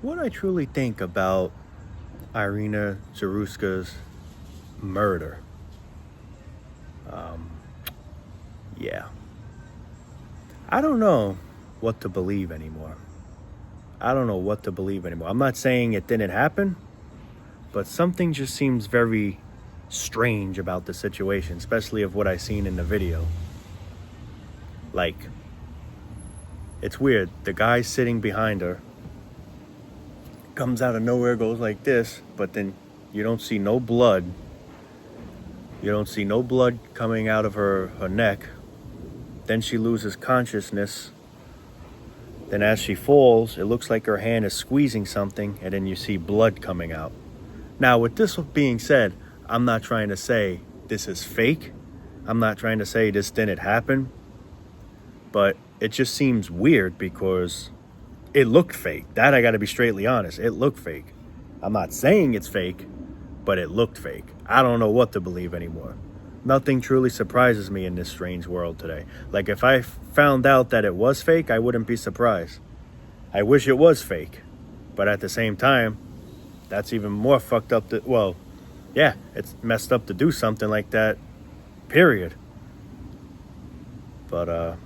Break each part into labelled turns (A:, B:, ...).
A: what I truly think about Iryna Zarutska's murder. Um, yeah. I don't know what to believe anymore. I don't know what to believe anymore. I'm not saying it didn't happen, but something just seems very strange about the situation, especially of what I seen in the video. Like, it's weird. The guy sitting behind her comes out of nowhere, goes like this, but then you don't see no blood. You don't see no blood coming out of her neck. Then she loses consciousness. Then as she falls, it looks like her hand is squeezing something, and then you see blood coming out. Now, with this being said, I'm not trying to say this is fake. I'm not trying to say this didn't happen. But it just seems weird because it looked fake. That I got to be straightly honest. It looked fake. I'm not saying it's fake, but it looked fake. I don't know what to believe anymore. Nothing truly surprises me in this strange world today. Like, if I found out that it was fake, I wouldn't be surprised. I wish it was fake. But at the same time, that's even more fucked up. It's messed up to do something like that, period. But,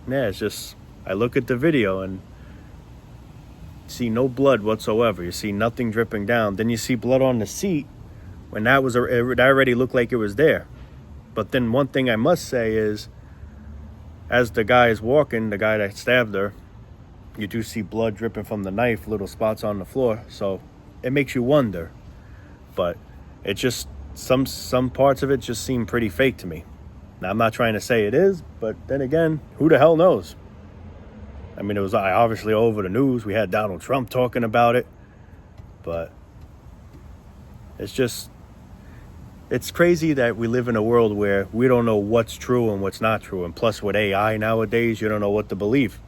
A: it's just, I look at the video and see no blood whatsoever. You see nothing dripping down. Then you see blood on the seat when that already looked like it was there. But then one thing I must say is, as the guy is walking, the guy that stabbed her, you do see blood dripping from the knife, little spots on the floor. So it makes you wonder. But it just, some parts of it just seem pretty fake to me. Now, I'm not trying to say it is, but then again, who the hell knows? I mean, it was obviously all over the news. We had Donald Trump talking about it. But it's crazy that we live in a world where we don't know what's true and what's not true. And plus, with AI nowadays, you don't know what to believe.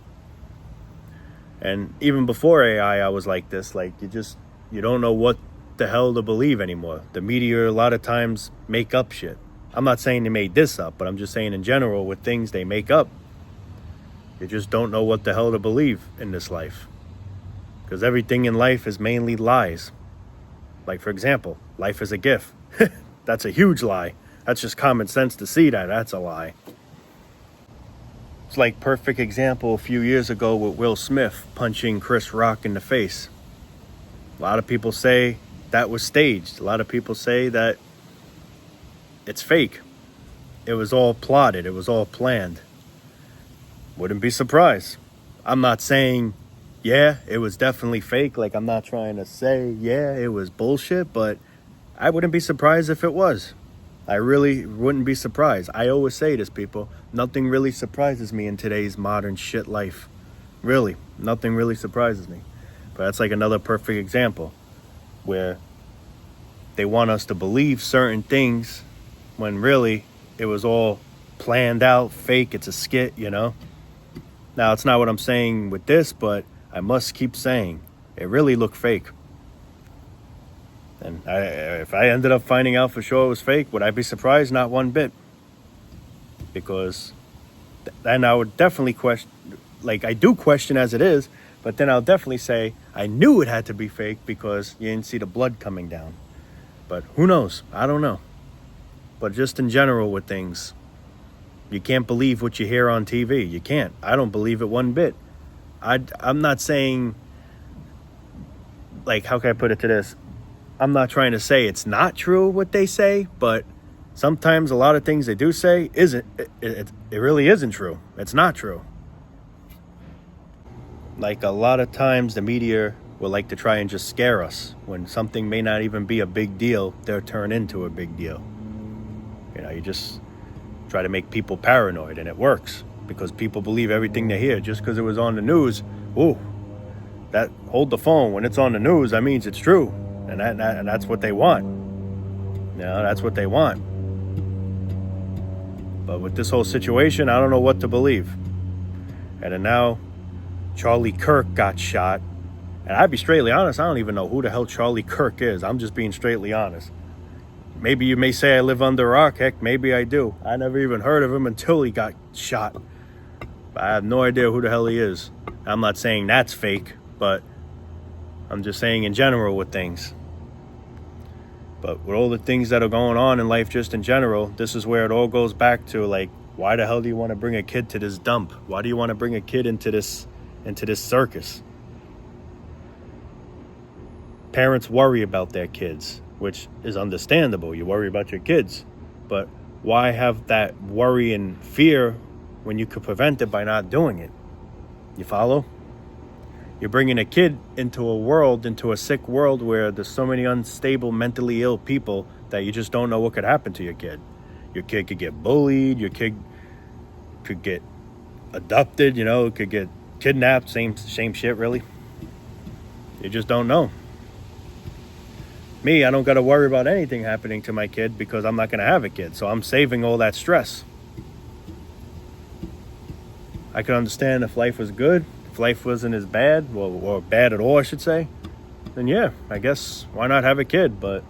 A: And even before AI, I was like this. Like, you don't know what the hell to believe anymore. The media a lot of times make up shit. I'm not saying they made this up, but I'm just saying in general, with things they make up, you just don't know what the hell to believe in this life. Because everything in life is mainly lies. Like, for example, life is a gift. That's a huge lie. That's just common sense to see that. That's a lie. It's like perfect example a few years ago with Will Smith punching Chris Rock in the face. A lot of people say that was staged. A lot of people say that it's fake. It was all plotted. It was all planned. Wouldn't be surprised. I'm not saying, yeah, it was definitely fake. Like, I'm not trying to say, yeah, it was bullshit, but I wouldn't be surprised if it was. I really wouldn't be surprised. I always say this, people. Nothing really surprises me in today's modern shit life. Really, nothing really surprises me. But that's like another perfect example where they want us to believe certain things when really it was all planned out, fake. It's a skit, you know? Now, it's not what I'm saying with this, but I must keep saying it really looked fake. And if I ended up finding out for sure it was fake, would I be surprised? Not one bit. Because then I would definitely question, like I do question as it is, but then I'll definitely say I knew it had to be fake because you didn't see the blood coming down. But who knows? I don't know. But just in general with things, you can't believe what you hear on TV. You can't. I don't believe it one bit. I'm not saying, like, how can I put it to this? I'm not trying to say it's not true what they say, but sometimes a lot of things they do say it really isn't true. It's not true. Like, a lot of times the media will like to try and just scare us when something may not even be a big deal. They'll turn into a big deal. You know, you just try to make people paranoid, and it works because people believe everything they hear just because it was on the news. Ooh, hold the phone. When it's on the news, that means it's true. And that's what they want. You know, that's what they want. But with this whole situation, I don't know what to believe. And then now, Charlie Kirk got shot. And I'd be straightly honest, I don't even know who the hell Charlie Kirk is. I'm just being straightly honest. Maybe you may say I live under a rock. Heck, maybe I do. I never even heard of him until he got shot. I have no idea who the hell he is. I'm not saying that's fake, but I'm just saying in general with things. But with all the things that are going on in life just in general, this is where it all goes back to, like, why the hell do you want to bring a kid to this dump? Why do you want to bring a kid into this circus? Parents worry about their kids, which is understandable. You worry about your kids. But why have that worry and fear when you could prevent it by not doing it? You follow? You're bringing a kid into a sick world where there's so many unstable, mentally ill people that you just don't know what could happen to your kid. Your kid could get bullied. Your kid could get adopted, could get kidnapped. Same shit, really. You just don't know. Me, I don't got to worry about anything happening to my kid because I'm not going to have a kid. So I'm saving all that stress. I could understand if life was good. If life wasn't as bad, or bad at all, I should say, then yeah, I guess why not have a kid? But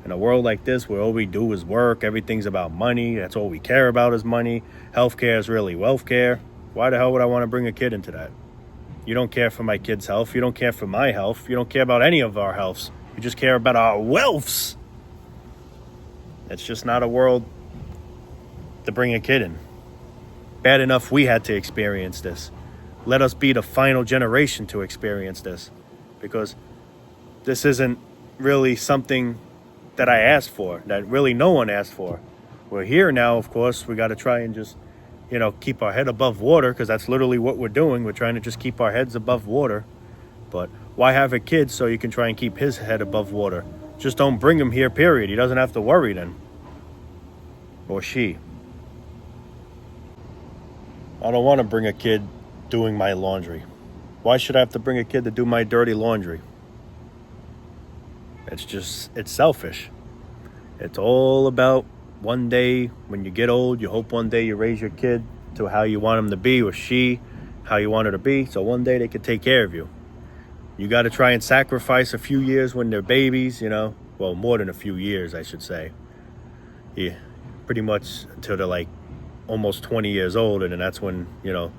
A: in a world like this where all we do is work, everything's about money, that's all we care about is money, healthcare is really wealth care, why the hell would I want to bring a kid into that? You don't care for my kid's health, you don't care for my health, you don't care about any of our healths, you just care about our wealths. It's just not a world to bring a kid in. Bad enough we had to experience this. Let us be the final generation to experience this, because this isn't really something that I asked for, that really no one asked for. We're here now, of course. We got to try and just, keep our head above water, because that's literally what we're doing. We're trying to just keep our heads above water. But why have a kid so you can try and keep his head above water? Just don't bring him here, period. He doesn't have to worry then. Or she. I don't want to bring a kid doing my laundry. Why should I have to bring a kid to do my dirty laundry? It's selfish. It's all about one day when you get old, you hope one day you raise your kid to how you want him to be, or she, how you want her to be, so one day they can take care of you. You got to try and sacrifice a few years when they're babies, well, more than a few years, I should say. Yeah, pretty much until they're like almost 20 years old, and then that's when, a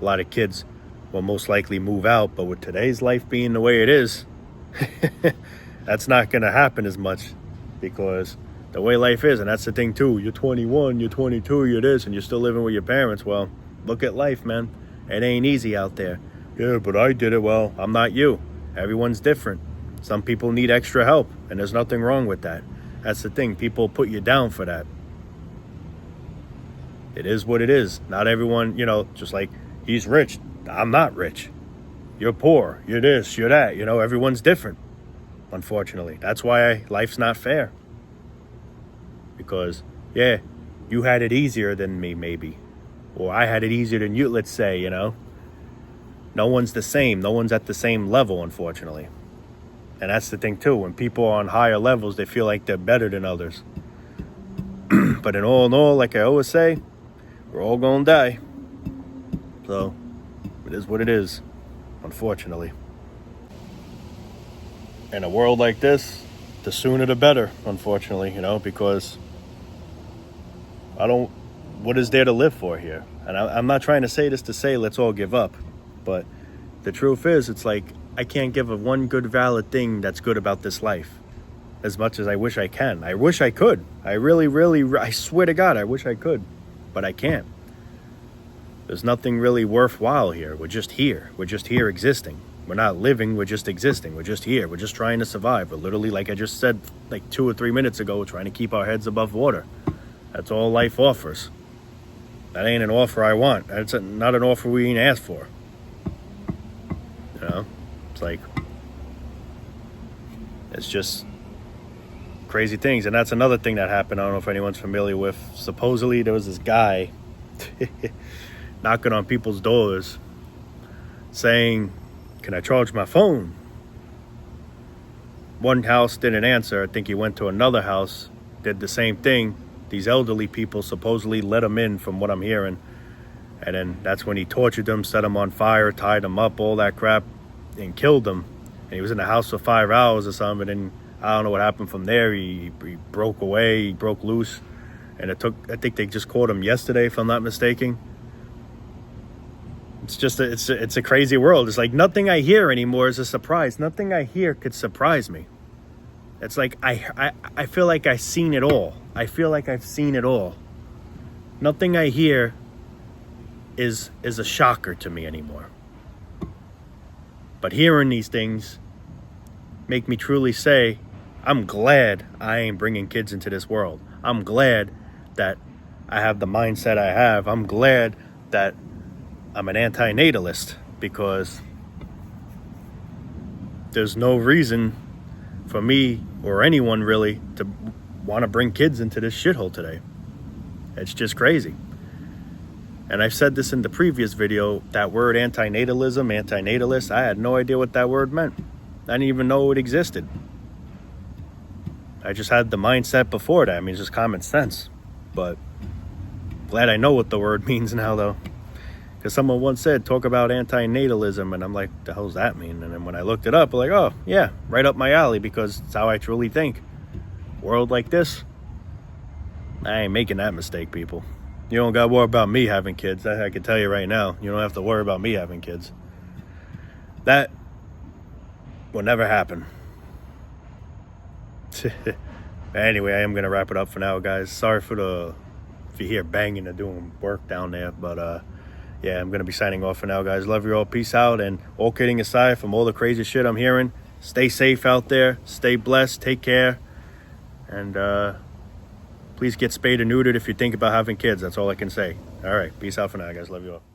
A: lot of kids will most likely move out. But with today's life being the way it is, that's not going to happen as much, because the way life is, and that's the thing too, you're 21, you're 22, you're this, and you're still living with your parents. Well, look at life, man. It ain't easy out there. Yeah, but I did it. Well, I'm not you. Everyone's different. Some people need extra help, and there's nothing wrong with that. That's the thing. People put you down for that. It is what it is. Not everyone, just like, he's rich, I'm not rich. You're poor, you're this, you're that. Everyone's different, unfortunately. That's why life's not fair. Because, yeah, you had it easier than me, maybe. Or I had it easier than you, let's say, No one's the same. No one's at the same level, unfortunately. And that's the thing, too. When people are on higher levels, they feel like they're better than others. But in all, like I always say, we're all gonna die. So, it is what it is, unfortunately. In a world like this, the sooner the better, unfortunately, because what is there to live for here? And I'm not trying to say this to say let's all give up, but the truth is, it's like, I can't give a one good valid thing that's good about this life as much as I wish I can. I wish I could. I really, I swear to God, I wish I could, but I can't. There's nothing really worthwhile here. We're just here. We're just here existing. We're not living, we're just existing. We're just here. We're just trying to survive. We're literally, like I just said like 2 or 3 minutes ago, we're trying to keep our heads above water. That's all life offers. That ain't an offer I want. That's not an offer we ain't asked for. It's like, it's just crazy things. And that's another thing that happened. I don't know if anyone's familiar with. Supposedly there was this guy knocking on people's doors saying, "Can I charge my phone?" One house didn't answer. I think he went to another house, did the same thing. These elderly people supposedly let him in, from what I'm hearing. And then that's when he tortured them, set them on fire, tied them up, all that crap, and killed them. And he was in the house for 5 hours or something. And I don't know what happened from there. He broke away, he broke loose. And I think they just caught him yesterday, if I'm not mistaken. It's just it's a crazy world. It's like nothing I hear anymore is a surprise. Nothing I hear could surprise me. It's like I feel like I've seen it all. I feel like I've seen it all. Nothing I hear is a shocker to me anymore. But hearing these things make me truly say, I'm glad I ain't bringing kids into this world. I'm glad that I have the mindset I have. I'm glad that I'm an anti-natalist, because there's no reason for me or anyone really to want to bring kids into this shithole today. It's just crazy. And I've said this in the previous video, that word anti-natalism, anti-natalist, I had no idea what that word meant. I didn't even know it existed. I just had the mindset before that. I mean, it's just common sense. But glad I know what the word means now, though. Because someone once said, talk about anti-natalism, and I'm like, the hell does that mean? And then when I looked it up, I'm like, oh, yeah, right up my alley, because it's how I truly think. World like this, I ain't making that mistake, people. You don't got to worry about me having kids. That I can tell you right now. You don't have to worry about me having kids. That will never happen. Anyway, I am going to wrap it up for now, guys. Sorry if you hear banging or doing work down there, but yeah, I'm going to be signing off for now, guys. Love you all. Peace out. And all kidding aside, from all the crazy shit I'm hearing, stay safe out there. Stay blessed. Take care. And please get spayed or neutered if you think about having kids. That's all I can say. All right. Peace out for now, guys. Love you all.